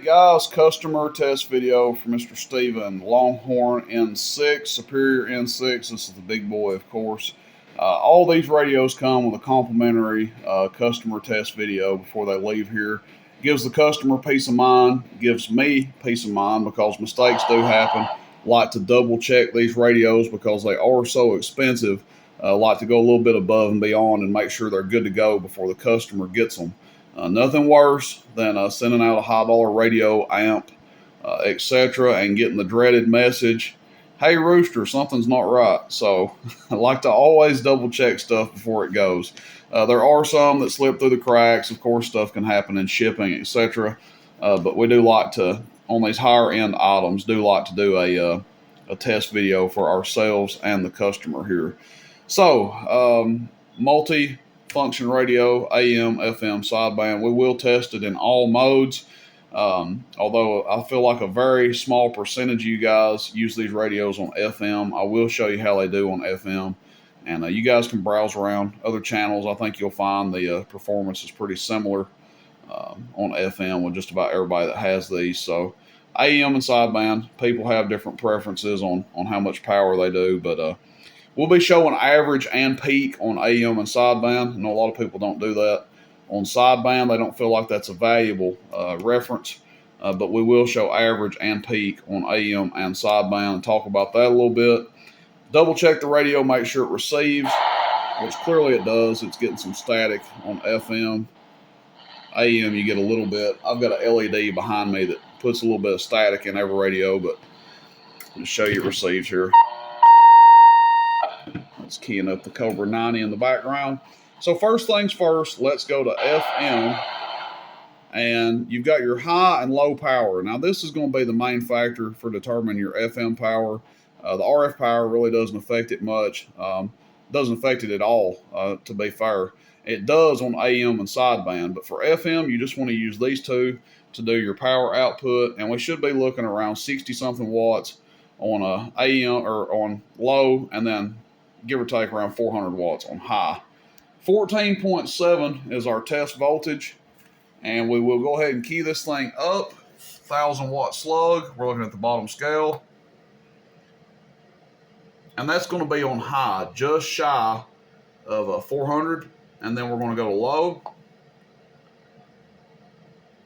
Guys, customer test video for Mr. Steven, Longhorn N6, Superior N6. This is the big boy, of course. All these radios come with a complimentary customer test video before they leave here. Gives the customer peace of mind, gives me peace of mind because mistakes do happen. Like to double check these radios because they are so expensive. Like to go a little bit above and beyond and make sure they're good to go before the customer gets them. Nothing worse than sending out a high dollar radio amp, etc., and getting the dreaded message, "Hey Rooster, something's not right." So I like to always double check stuff before it goes. There are some that slip through the cracks. Of course, stuff can happen in shipping, etc. But we do like to, on these higher end items, do like to do a test video for ourselves and the customer here. So multi-function radio, AM, FM, sideband. We will test it in all modes. Although I feel like a very small percentage of you guys use these radios on FM. I will show you how they do on FM. And you guys can browse around other channels. I think you'll find the performance is pretty similar on FM with just about everybody that has these. So AM and sideband, people have different preferences on how much power they do. But we'll be showing average and peak on AM and sideband. I know a lot of people don't do that. On sideband, they don't feel like that's a valuable reference, but we will show average and peak on AM and sideband and talk about that a little bit. Double check the radio, make sure it receives, which clearly it does. It's getting some static on FM. AM, you get a little bit. I've got an LED behind me that puts a little bit of static in every radio, but I'll show you it receives here. It's keying up the Cobra 90 in the background. So first things first, let's go to FM. And you've got your high and low power. Now this is going to be the main factor for determining your FM power. The RF power really doesn't affect it much. Doesn't affect it at all, to be fair. It does on AM and sideband. But for FM, you just want to use these two to do your power output. And we should be looking around 60-something watts on AM or on low, and then give or take around 400 watts on high. 14.7 is our test voltage, and we will go ahead and key this thing up. 1,000 watt slug. We're looking at the bottom scale, and that's going to be on high, just shy of 400, and then we're going to go to low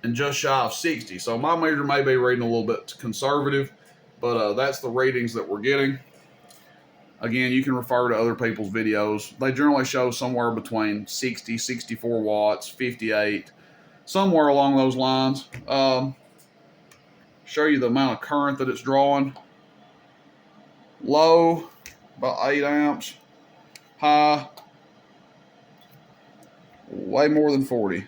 and just shy of 60. So my meter may be reading a little bit conservative, but that's the readings that we're getting. Again, you can refer to other people's videos. They generally show somewhere between 60, 64 watts, 58, somewhere along those lines. Show you the amount of current that it's drawing. Low, about 8 amps. High, way more than 40.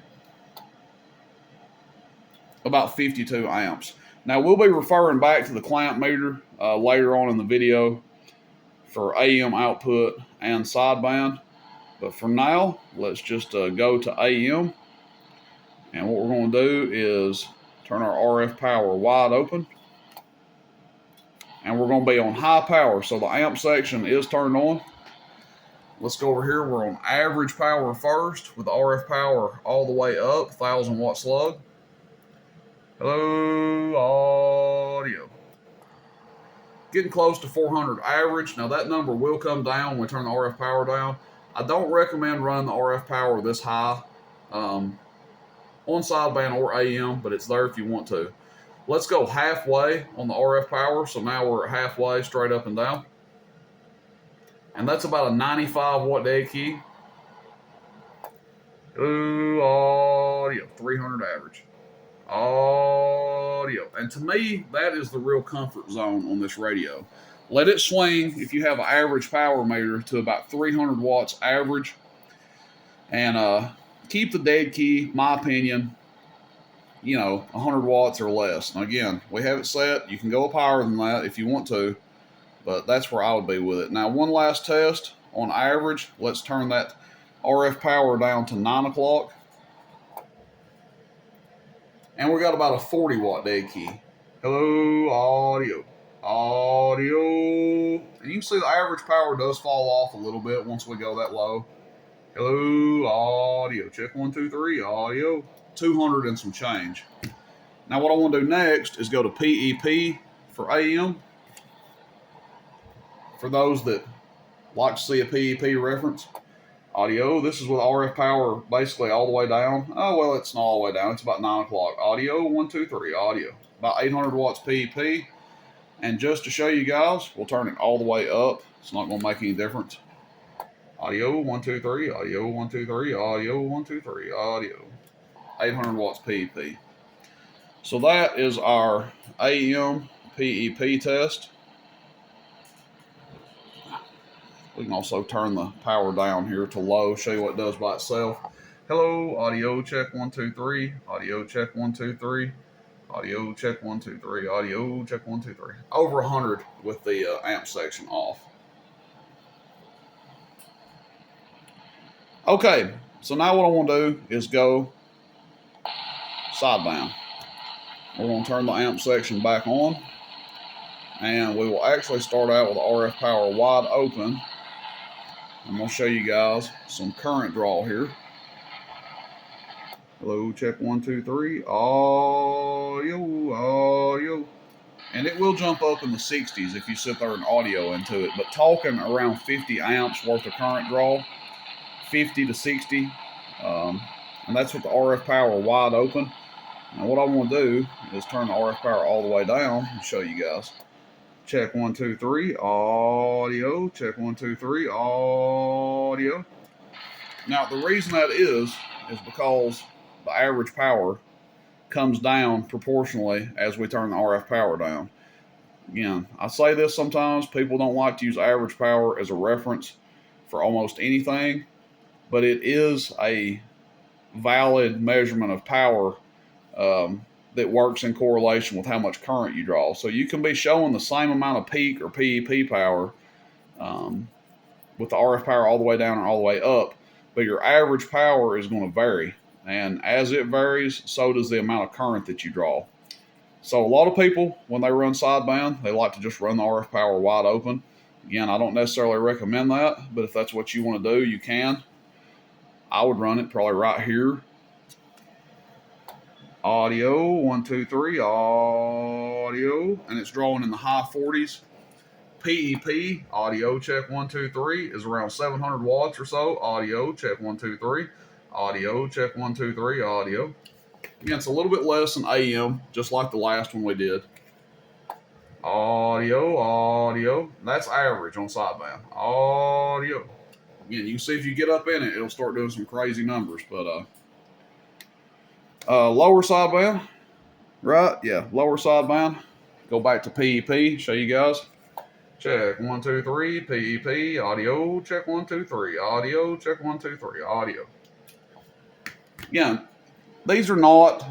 About 52 amps. Now, we'll be referring back to the clamp meter later on in the video for AM output and sideband. But for now, let's just go to AM. And what we're going to do is turn our RF power wide open. And we're going to be on high power, so the amp section is turned on. Let's go over here. We're on average power first with the RF power all the way up, 1,000 watt slug. Hello, audio. Getting close to 400 average. Now that number will come down when we turn the RF power down. I don't recommend running the RF power this high on sideband or AM, but it's there if you want to. Let's go halfway on the RF power. So now we're at halfway, straight up and down. And that's about a 95 watt dead key. Ooh, audio, 300 average. Audio. And to me, that is the real comfort zone on this radio. Let it swing, if you have an average power meter, to about 300 watts average. And keep the dead key, my opinion, 100 watts or less. Now again, we have it set. You can go up higher than that if you want to, but that's where I would be with it. Now, one last test on average. Let's turn that RF power down to 9 o'clock. And we got about a 40 watt dead key. Hello, audio. Audio. And you can see the average power does fall off a little bit once we go that low. Hello, audio. Check 1, 2, 3, audio. 200 and some change. Now what I want to do next is go to PEP for AM. For those that like to see a PEP reference. Audio, this is with RF power basically all the way down. Oh, well, it's not all the way down. It's about 9 o'clock. Audio, 1, 2, 3, audio. About 800 watts PEP. And just to show you guys, we'll turn it all the way up. It's not going to make any difference. Audio, 1, 2, 3, audio, 1, 2, 3, audio, 1, 2, 3, audio. 800 watts PEP. So that is our AM PEP test. We can also turn the power down here to low, show you what it does by itself. Hello, audio check 1, 2, 3. Audio check 1, 2, 3. Audio check 1, 2, 3. Audio check 1, 2, 3. Over 100 with the amp section off. Okay, so now what I want to do is go sideband. We're going to turn the amp section back on, and we will actually start out with the RF power wide open. I'm going to show you guys some current draw here. Hello, check 1, 2, 3. Audio, audio. And it will jump up in the 60s if you sit there and audio into it. But talking around 50 amps worth of current draw, 50 to 60. And that's with the RF power wide open. Now what I want to do is turn the RF power all the way down and show you guys. Check 1, 2, 3, audio. Check 1, 2, 3, audio. Now the reason that is because the average power comes down proportionally as we turn the RF power down. Again, I say this sometimes, people don't like to use average power as a reference for almost anything, but it is a valid measurement of power that works in correlation with how much current you draw. So you can be showing the same amount of peak or PEP power with the RF power all the way down or all the way up, but your average power is going to vary. And as it varies, so does the amount of current that you draw. So a lot of people, when they run sideband, they like to just run the RF power wide open. Again, I don't necessarily recommend that, but if that's what you want to do, you can. I would run it probably right here. Audio, 1, 2, 3, audio, and it's drawing in the high 40s. PEP, audio check 1, 2, 3 is around 700 watts or so. Audio check 1, 2, 3. Audio check 1, 2, 3. Audio. Again, it's a little bit less than AM, just like the last one we did. Audio, audio. That's average on sideband. Audio. Again, you can see if you get up in it, it'll start doing some crazy numbers, but lower sideband, right? Yeah, lower sideband. Go back to PEP, show you guys. Check 1, 2, 3, PEP, audio, check 1, 2, 3, audio, check 1, 2, 3, audio. Again, these are not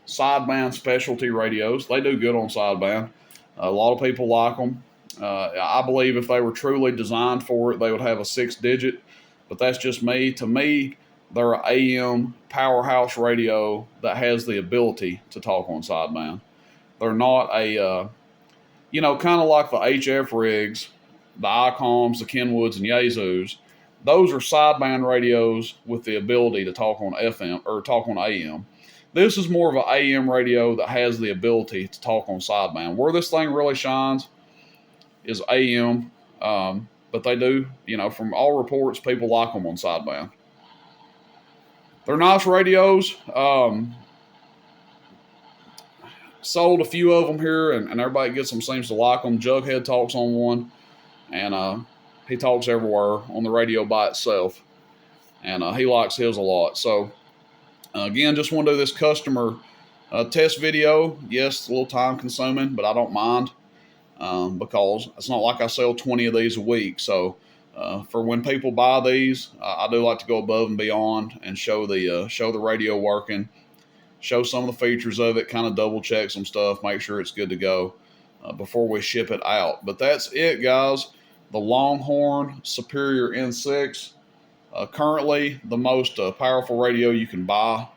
sideband specialty radios. They do good on sideband. A lot of people like them. I believe if they were truly designed for it, they would have a 6-digit, but that's just me. To me, they're an AM powerhouse radio that has the ability to talk on sideband. They're not a, kind of like the HF rigs, the ICOMs, the Kenwoods, and Yaesus. Those are sideband radios with the ability to talk on FM or talk on AM. This is more of an AM radio that has the ability to talk on sideband. Where this thing really shines is AM, but they do, from all reports, people like them on sideband. They're nice radios. Sold a few of them here, and everybody gets them, seems to like them. Jughead talks on one, and he talks everywhere on the radio by itself, and he likes his a lot. So, again, just want to do this customer test video. Yes, it's a little time consuming, but I don't mind because it's not like I sell 20 of these a week. So, for when people buy these, I do like to go above and beyond and show the radio working, show some of the features of it, kind of double check some stuff, make sure it's good to go before we ship it out. But that's it, guys. The Longhorn Superior N6, currently the most powerful radio you can buy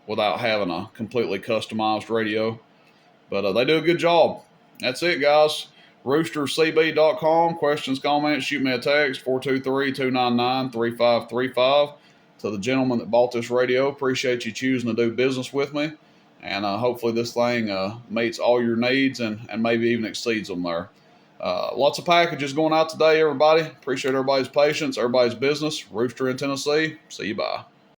without having a completely customized radio. But they do a good job. That's it, guys. roostercb.com. Questions, comments, shoot me a text, 423-299-3535. To the gentleman that bought this radio, appreciate you choosing to do business with me. And hopefully this thing meets all your needs and maybe even exceeds them there. Lots of packages going out today, everybody. Appreciate everybody's patience, everybody's business. Rooster in Tennessee. See you. Bye.